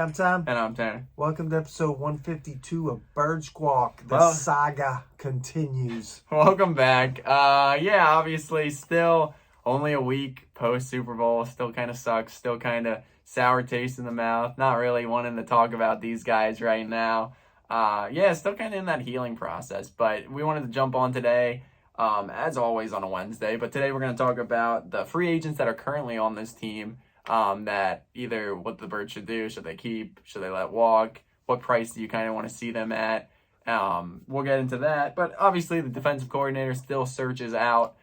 I'm Tom. And I'm Tanner. Welcome to episode 152 of Bird Squawk. The saga continues. Welcome back. Obviously still only a week post Super Bowl. Still kind of sucks. Still kind of sour taste in the mouth. Not really wanting to talk about these guys right now. Still kind of in that healing process. But we wanted to jump on today, as always on a Wednesday. But today we're going to talk about the free agents that are currently on this team. That either what the Birds should do, should they keep, should they let walk, what price do you kind of want to see them at? We'll get into that, but obviously the defensive coordinator still searches out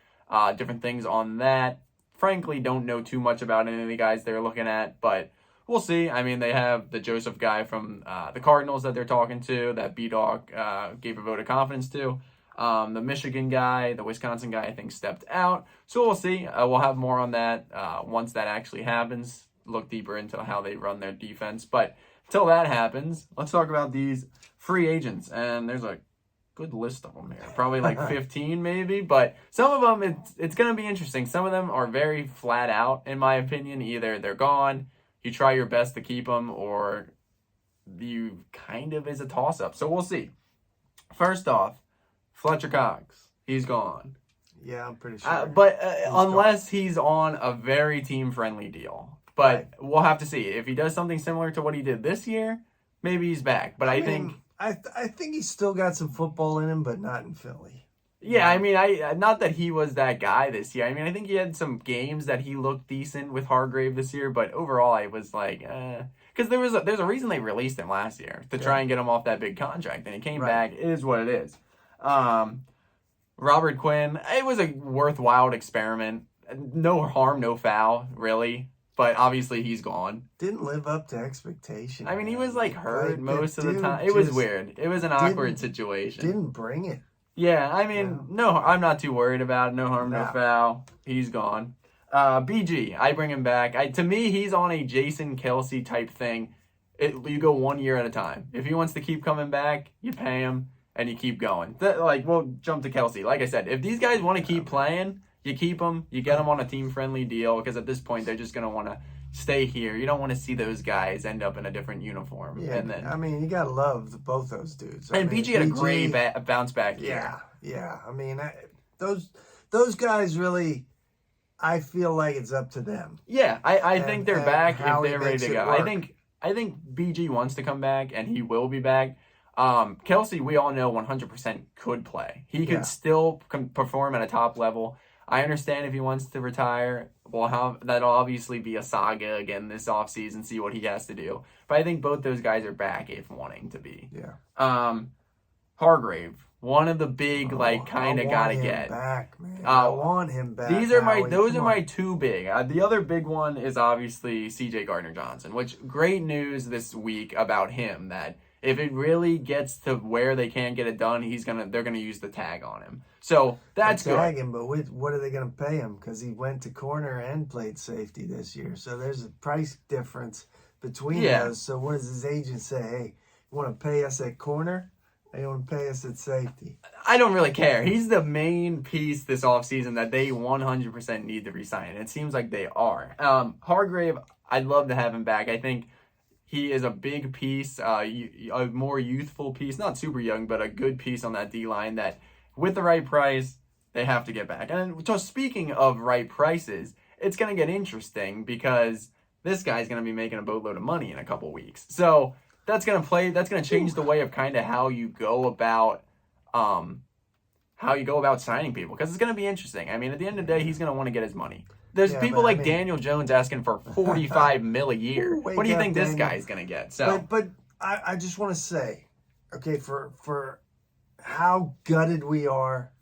different things on that. Frankly, don't know too much about any of the guys they're looking at, but we'll see. I mean, they have the Joseph guy from the Cardinals that they're talking to, that B-Dog gave a vote of confidence to. The Michigan guy, the Wisconsin guy, I think stepped out. So we'll see. We'll have more on that once that actually happens. Look deeper into how they run their defense. But until that happens, let's talk about these free agents. And there's a good list of them here. Probably like 15 maybe. But some of them, it's going to be interesting. Some of them are very flat out, in my opinion. Either they're gone, you try your best to keep them, or you kind of is a toss-up. So we'll see. First off, Fletcher Cox, he's gone. Yeah, I'm pretty sure. Unless he's on a very team-friendly deal. But right. We'll have to see. If he does something similar to what he did this year, maybe he's back. But I think he's still got some football in him, but not in Philly. Yeah, I mean, not that he was that guy this year. I mean, I think he had some games that he looked decent with Hargrave this year, but overall I was like, because there's a reason they released him last year, to try and get him off that big contract, and he came back. It is what it is. Robert Quinn, it was a worthwhile experiment. No harm, no foul, really. But obviously he's gone. Didn't live up to expectation. I mean, he was like hurt most of the time. It was weird. It was an awkward situation. Didn't bring it. Yeah, I mean, no, I'm not too worried about it. No harm, no foul. He's gone. BG, I bring him back. To me, he's on a Jason Kelce type thing. You go 1 year at a time. If he wants to keep coming back, you pay him. And you keep going. We'll jump to Kelce. Like I said, if these guys want to keep playing, you keep them. You get them on a team-friendly deal because at this point, they're just going to want to stay here. You don't want to see those guys end up in a guys uniform. Yeah, and then, I mean, you got to love both those dudes. BG had a great bounce back year. Yeah. I mean, those guys really, I feel like it's up to them. Yeah, I think they're back if they're ready to go. I think BG wants to come back, and he will be back. Kelce, we all know 100% could play. He could still perform at a top level. I understand if he wants to retire, that'll obviously be a saga again this offseason, see what he has to do. But I think both those guys are back if wanting to be. Yeah. Hargrave, one of the big, kind of got to get. Back, man. I want him back. Those are my two big. The other big one is obviously C.J. Gardner-Johnson, which great news this week about him that if it really gets to where they can't get it done, they're gonna use the tag on him. So that's good. Tag him, but what are they gonna pay him? Because he went to corner and played safety this year. So there's a price difference between those. So what does his agent say? Hey, you want to pay us at corner? Or you want to pay us at safety? I don't really care. He's the main piece this offseason that they 100% need to resign. It seems like they are. Hargrave, I'd love to have him back. I think he is a big piece, a more youthful piece, not super young, but a good piece on that D-line that with the right price, they have to get back. And so speaking of right prices, it's going to get interesting because this guy's going to be making a boatload of money in a couple weeks. So that's going to change the way of kind of how you go about signing people because it's going to be interesting. I mean, at the end of the day, he's going to want to get his money. There's people like Daniel Jones asking for $45 million a year. What do you think this guy's going to get? So, but I just want to say, okay, for how gutted we are,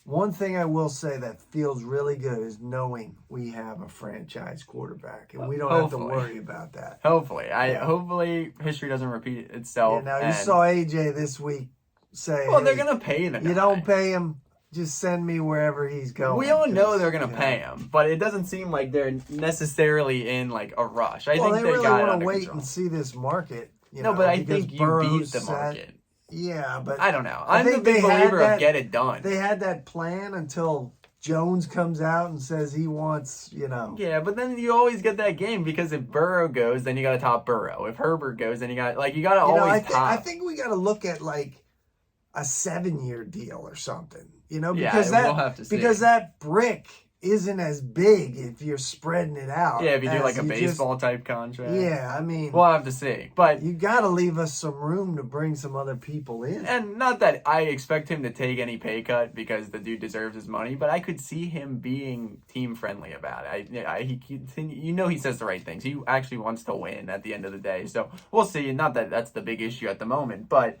one thing I will say that feels really good is knowing we have a franchise quarterback and we don't have to worry about that. Hopefully history doesn't repeat itself. Yeah, now you saw AJ this week say, well, they're going to pay the guy. You don't pay him. Just send me wherever he's going. We all know they're going to pay him, but it doesn't seem like they're necessarily in a rush. I think they really want to wait and see this market. But I think you beat the market. Yeah, but I don't know. I'm a big believer of get it done. They had that plan until Jones comes out and says he wants, Yeah, but then you always get that game because if Burrow goes, then you got to top Burrow. If Herbert goes, then you got to always top. I think we got to look at like a 7-year deal or something, Yeah, because we'll have to see. because that brick isn't as big if you're spreading it out. Yeah, if you do as like a you baseball type contract. Yeah, I mean, We'll have to see. But you got to leave us some room to bring some other people in. and not that I expect him to take any pay cut because the dude deserves his money, but I could see him being team friendly about it. He says the right things. He actually wants to win at the end of the day. So we'll see. Not that that's the big issue at the moment, but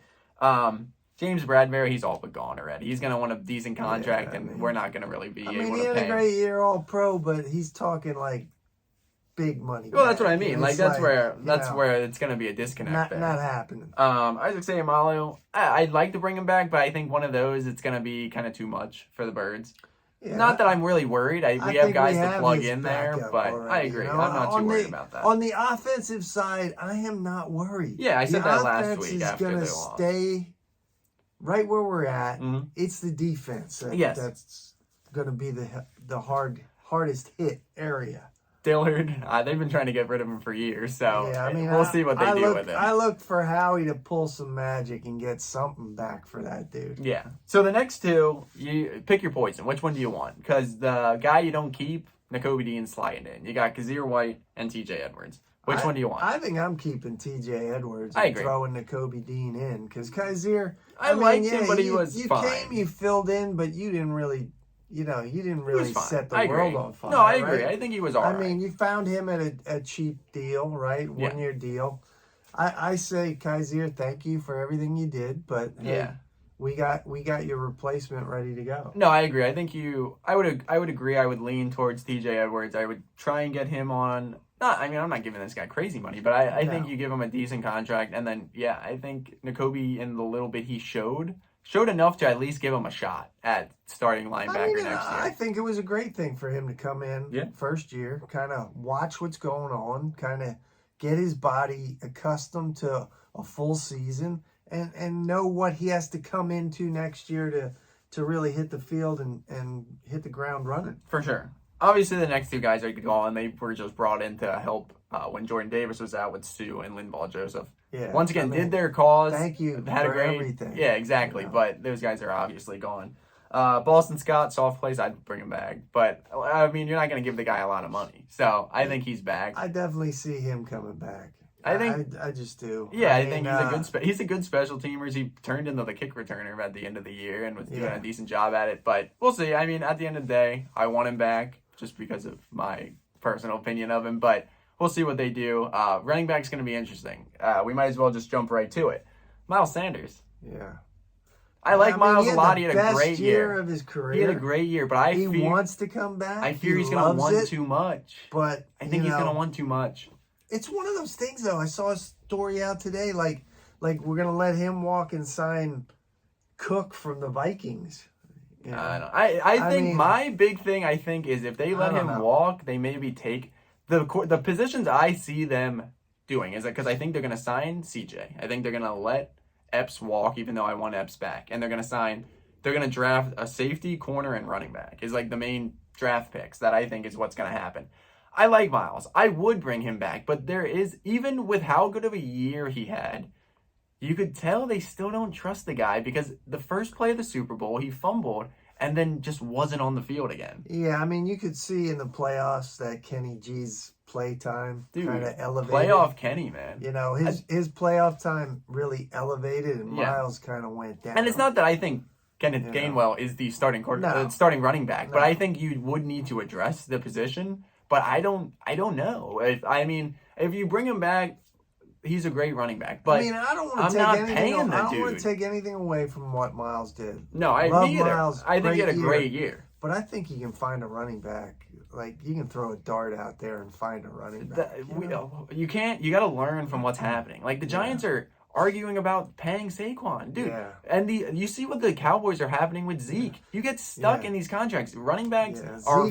James Bradbury, he's all but gone already. He's going to want a decent contract, and we're not going to really be able to pay him. He had a great year all pro, but he's talking like big money. Well, that's what I mean. Like that's where it's going to be a Not disconnect. happening. Isaac Seumalo, I'd like to bring him back, but I think one of those it's going to be kind of too much for the Birds. Yeah, not that I'm really worried. We have guys to plug in there, but already, I agree. I'm not too worried about that. On the offensive side, I am not worried. Yeah, I said that last week. The offense is going to stay right where we're at. Mm-hmm. It's the defense that's going to be the hardest hit area. Dillard, they've been trying to get rid of him for years, so yeah, I mean, we'll see what they do with him. I look for Howie to pull some magic and get something back for that dude. Yeah. So the next two, you pick your poison. Which one do you want? Because the guy you don't keep, Nakobe Dean's sliding in. You got Kazir White and TJ Edwards. Which one do you want? I think I'm keeping TJ Edwards and I agree. throwing Nakobe Dean in because Kazir. I liked him, but he was fine. You came, you filled in, but you didn't really. You didn't really set the world on fire. No, I agree. Right? I think he was all right. I mean, you found him at a cheap deal, right? 1-year deal. I say, Kaiser, thank you for everything you did, but hey, we got your replacement ready to go. No, I agree. I think I would agree. I would lean towards TJ Edwards. I would try and get him on. I'm not giving this guy crazy money, but I think you give him a decent contract, and then I think Nakobe in the little bit he showed enough to at least give him a shot at starting linebacker next year. I think it was a great thing for him to come in first year, kind of watch what's going on, kind of get his body accustomed to a full season, and know what he has to come into next year to really hit the field and hit the ground running. For sure. Obviously, the next two guys are gone. They were just brought in to help when Jordan Davis was out with Sue and Linval Joseph. Yeah, once again, did their cause. Thank you had for a great, everything. Yeah, exactly. But those guys are obviously gone. Boston Scott, soft plays, I'd bring him back. But, I mean, you're not going to give the guy a lot of money. So, I think he's back. I definitely see him coming back. I just do. Yeah, I think he's a good special teamer. He turned into the kick returner at the end of the year and was doing a decent job at it. But we'll see. I mean, at the end of the day, I want him back just because of my personal opinion of him. But we'll see what they do. Running back's going to be interesting. We might as well just jump right to it. Miles Sanders. Yeah. I like Miles a lot. He had a year great year of his career. He had a great year, but he wants to come back. I fear he's going to want too much. But I think he's going to want too much. It's one of those things, though. I saw a story out today, like we're going to let him walk and sign Cook from the Vikings. You know? I think my big thing, is if they let him walk, they maybe take the positions I see them doing is that because I think they're going to sign CJ. I think they're going to let Epps walk, even though I want Epps back. And they're going to draft a safety, corner, and running back is like the main draft picks that I think is what's going to happen. I like Miles. I would bring him back, but there is, even with how good of a year he had, you could tell they still don't trust the guy because the first play of the Super Bowl, he fumbled and then just wasn't on the field again. Yeah, I mean, you could see in the playoffs that Kenny G's play time kind of elevated. Playoff Kenny, man. You know, his playoff time really elevated and Miles kind of went down. And it's not that I think Kenneth Gainwell is the starting starting running back, but I think you would need to address the position. But I don't know. If you bring him back, he's a great running back. But I don't want to take anything away from what Miles did. No, me either. I think he had a great year. But I think he can find a running back. Like, you can throw a dart out there and find a running back. You can't. You got to learn from what's happening. Like, the Giants are arguing about paying Saquon, dude. Yeah. And you see what the Cowboys are happening with Zeke. You get stuck in these contracts. Running backs are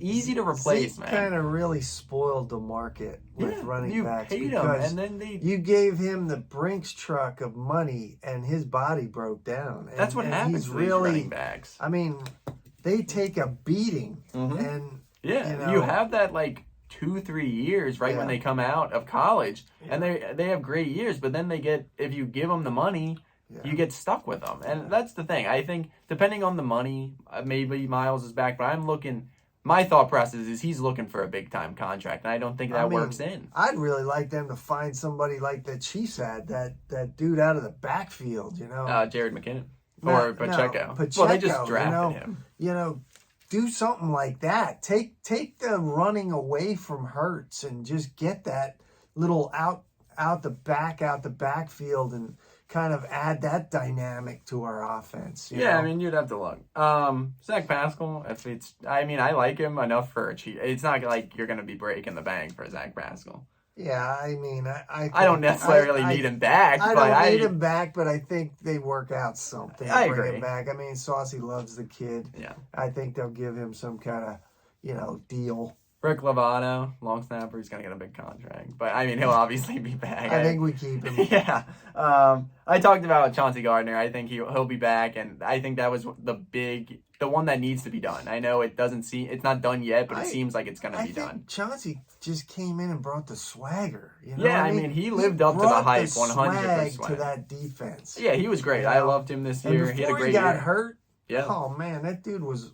easy to replace, Zeke man. Kind of really spoiled the market with running backs. You paid him, and then you gave him the Brinks truck of money, and his body broke down. That's what happens to these running backs. I mean, they take a beating, and Yeah, you have that like 2-3 years right when Yeah. they come out of college, and they have great years, but then they get, if you give them the money, you get stuck with them, and that's the thing. I think depending on the money, maybe Miles is back, but I'm looking. My thought process is he's looking for a big time contract, and I don't think that works in. I'd really like them to find somebody like the Chiefs had, that dude out of the backfield, Jared McKinnon or Pacheco. Pacheco. Well, they just drafted him. Do something like that. Take the running away from Hurts and just get that little out the backfield and kind of add that dynamic to our offense. You know? I mean, you'd have to look. Zach Pascal, I like him enough for a cheat. It's not like you're going to be breaking the bank for Zach Pascal. Yeah, I mean, I don't necessarily need him back. I don't need him back, but I think they work out something. I bring agree. him back. I mean, Saucy loves the kid. Yeah. I think they'll give him some kind of, deal. Rick Lovato, long snapper, he's going to get a big contract. But, I mean, he'll obviously be back. I think we keep him. Yeah. I talked about Chauncey Gardner. I think he'll be back, and I think that was the one that needs to be done. I know it's not done yet, but it seems like it's going to be done. Chauncey just came in and brought the swagger. I mean, he lived up to the hype 100%. To that defense. Yeah, he was great. I loved him this year. And he had a before great he got year. hurt, Yeah. oh man, that dude was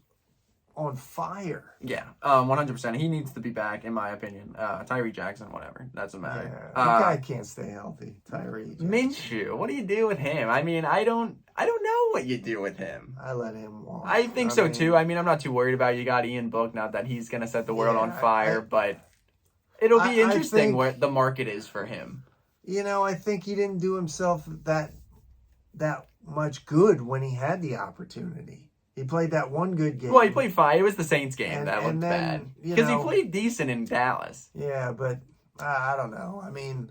on fire. Yeah, 100%. He needs to be back, in my opinion. Tyree Jackson, whatever. Doesn't matter. Yeah, that guy can't stay healthy. Tyree Jackson. Minshew, what do you do with him? I mean, I don't know what you do with him. I let him walk. I think so too. I mean, I'm not too worried about it. You got Ian Book, not that he's going to set the world on fire, but it'll be interesting where the market is for him. I think he didn't do himself that much good when he had the opportunity. He played that one good game. Well, he played fine. It was the Saints game that looked and bad. then, Because he played decent in Dallas. Yeah, but I don't know. I mean,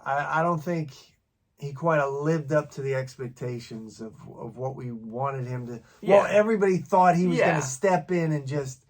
I don't think he quite lived up to the expectations of what we wanted him to. Yeah. Well, everybody thought he was going to step in and just,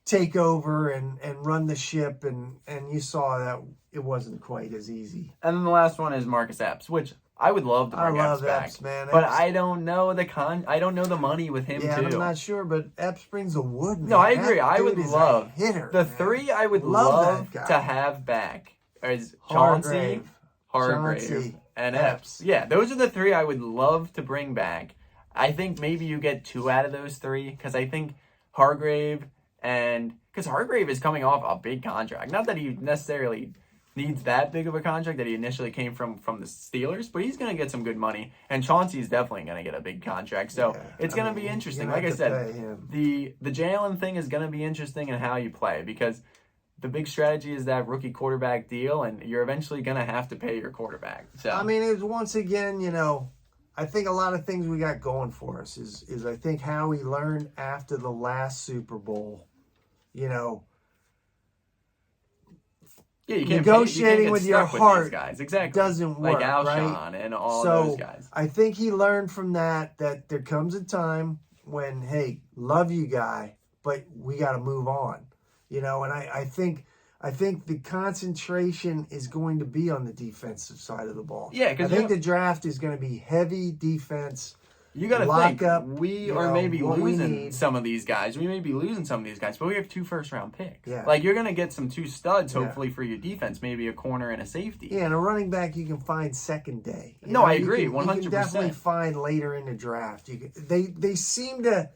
take over and run the ship, and you saw that it wasn't quite as easy. And then the last one is Marcus Epps, which I would love to bring Epps back. Epps, man. But Epps, I don't know I don't know the money with him too. I'm not sure, but Epps brings the wood, man. No, I agree. That I would dude is love a hitter, the man. three I would Love that to guy. have back is Chauncey, Hargrave, and Epps. Yeah, those are the three I would love to bring back. I think maybe you get two out of those three, because I think Hargrave because Hargrave is coming off a big contract. Not that he necessarily needs that big of a contract that he initially came from the Steelers, but he's going to get some good money, and Chauncey's definitely going to get a big contract. So it's going to be interesting. Like I said, the Jalen thing is going to be interesting in how you play, because the big strategy is that rookie quarterback deal, and you're eventually going to have to pay your quarterback. So I mean, it's once again, I think a lot of things we got going for us is I think how we learned after the last Super Bowl, yeah, you can't negotiating with your heart these guys. Exactly. doesn't work, like Alshon right? and all those guys. I think he learned from that there comes a time when, hey, love you, guy, but we got to move on, and I think the concentration is going to be on the defensive side of the ball. Yeah, I think the draft is going to be heavy defense. You got to think, up, we are maybe losing some of these guys. We may be losing some of these guys, but we have 2 first-round picks. Yeah. Like, you're going to get some 2 studs, hopefully, for your defense, maybe a corner and a safety. Yeah, and a running back you can find second day. I agree, 100%. You can definitely find later in the draft. They seem to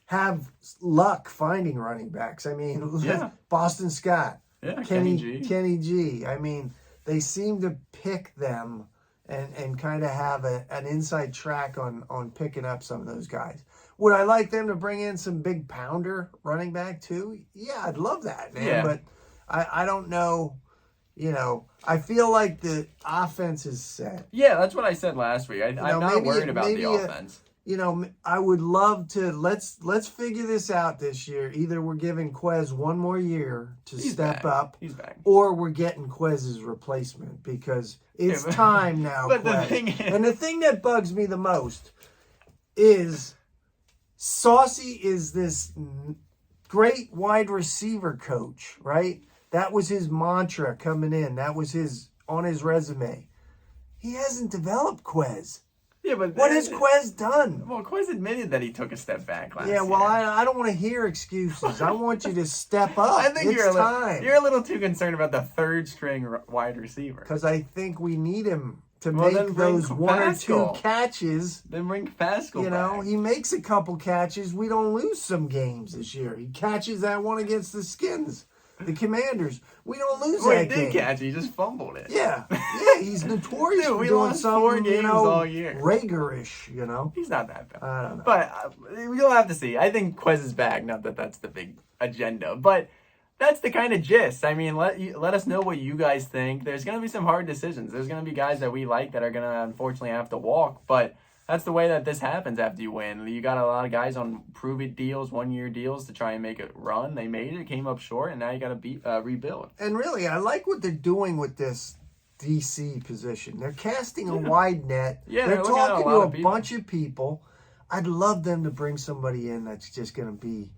have luck finding running backs. I mean, Boston Scott, Kenny G. I mean, they seem to pick them and kind of have an inside track on picking up some of those guys. Would I like them to bring in some big pounder running back too? Yeah, I'd love that, man. Yeah. But I don't know. I feel like the offense is set. Yeah, that's what I said last week. I'm not worried about the offense. I would love to let's figure this out this year. Either we're giving Quez one more year to step up, he's back, or we're getting Quez's replacement, because it's time now. But Quez. The thing that bugs me the most is Saucy is this great wide receiver coach, right? That was his mantra coming in. That was on his resume. He hasn't developed Quez. Yeah, but What has Quez done? Well, Quiz admitted that he took a step back last year. Yeah, well, I don't want to hear excuses. I want you to step up. I think it's time. you're a little too concerned about the third string wide receiver. Because I think we need him to Well, then make bring those one or two Pascal. catches. Then bring Pascal You know, back. he makes a couple catches. We don't lose some games this year. He catches that one against the Skins, the Commanders. We don't lose Well, he that did game. catch it. He just fumbled it. Yeah, he's notorious Dude, for we doing lost 4 something, games all year. Rager-ish, you know. He's not that bad. I don't know. But we'll have to see. I think Quez is back. Not that that's the big agenda, but that's the kind of gist. I mean, let us know what you guys think. There's going to be some hard decisions. There's going to be guys that we like that are going to unfortunately have to walk, but that's the way that this happens after you win. You got a lot of guys on prove-it deals, 1-year deals to try and make it run. They made it, came up short, and now you got to rebuild. And really, I like what they're doing with this DC position. They're casting a wide net. Yeah, they're they're looking at a talking lot to of a people. bunch of people. I'd love them to bring somebody in that's just going to be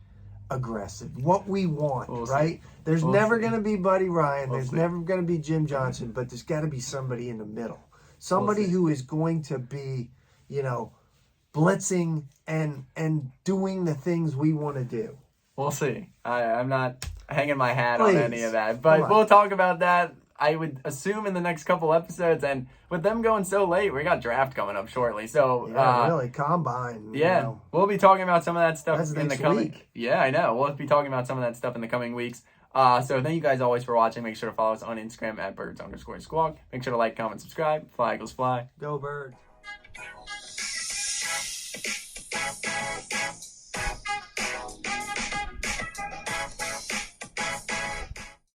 aggressive. What we want, We'll see. right? There's We'll never see. going to be Buddy Ryan. We'll There's see. never going to be Jim Johnson, but there's got to be somebody in the middle. Somebody see. who is going to be, blitzing and doing the things we want to do. We'll see. I'm not hanging my hat on Please. any of that, Come but on. we'll talk about that. I would assume in the next couple episodes, and with them going so late, we got draft coming up shortly. So Yeah, really, combine. yeah, we'll be talking about some of that stuff That's in the next coming. week. Yeah, I know. We'll be talking about some of that stuff in the coming weeks. So thank you guys always for watching. Make sure to follow us on Instagram at birds_squawk. Make sure to like, comment, subscribe. Fly Eagles fly. Go Birds.